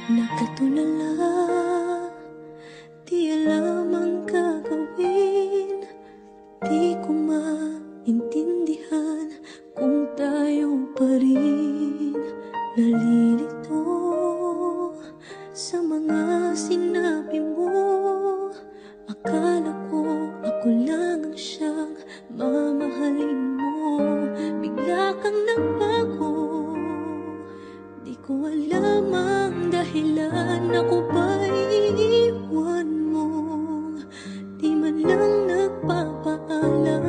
Nakatulala, di alam ang gagawin. Di ko maintindihan kung tayo pa rin. Nalilito sa mga sinabi mo. Akala ko ako lang ang siyang mamahalin mo. Bigla kang nagbago, di ko alam ang dahilan. Ako ba'y iiwan mo? Di man lang nagpapaalam.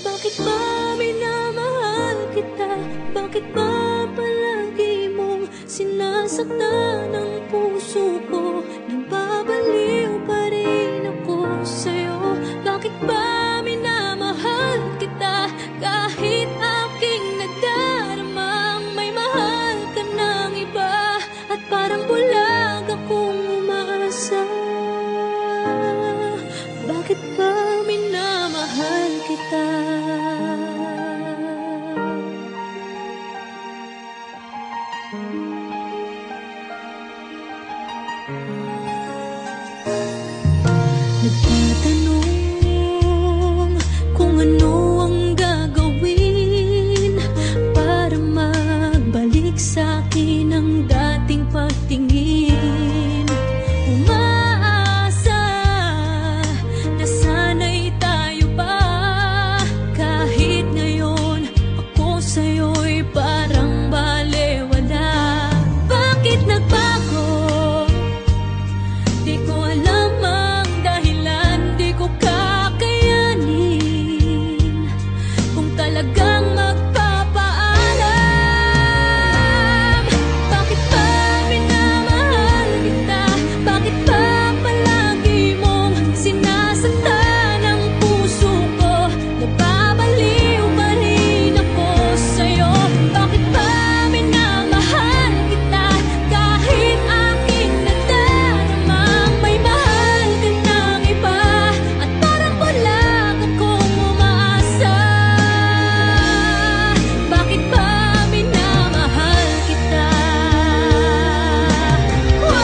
Bakit ba minamahal kita? Bakit ba palagi mong sinasaktan ang puso ko? Nababaliw pa rin ako sa'yo. Bakit ba minamahal kita? Kahit aking nadarama, may mahal ka ng iba. At parang bulag akong umaasa. Bakit ba minamahal kita? Nagtatanong kung ano ang gagawin para magbalik sa'kin ang dating pagtingin. Umaasa na sana'y tayo pa. Kahit ngayon ako sa'yo'y parang balewala. Bakit nagbago? Di ko alam ang dahilan. Di ko kakayanin kung talagang magpapaalam. Bakit ba minamahal kita? Bakit ba palagi mong sinasaktan ang puso ko? Nababaliw pa rin ako sa'yo. Bakit ba minamahal kita? Kahit aking nadarama, may mahal ka ng iba. At parang bulag akong umaasa. Bakit ba minamahal kita? Bakit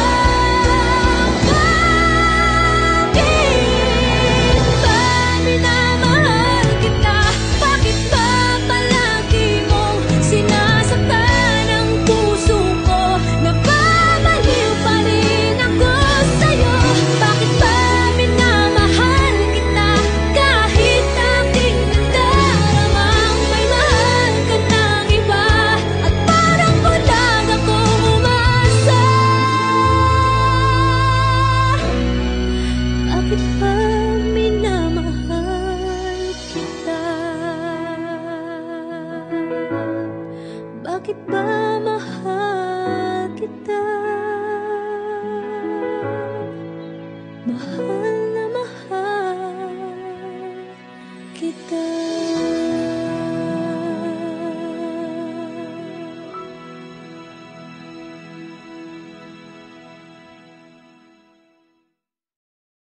ba minamahal kita? Bakit ba palagi mong sinasaktan ang puso ko? Nababaliw pa rin ako sa'yo. Bakit ba minamahal kita? Kahit aking nadarama, may mahal ka ng iba. At parang bulag akong umaasa. Bakit ba minamahal kita? Bakit ba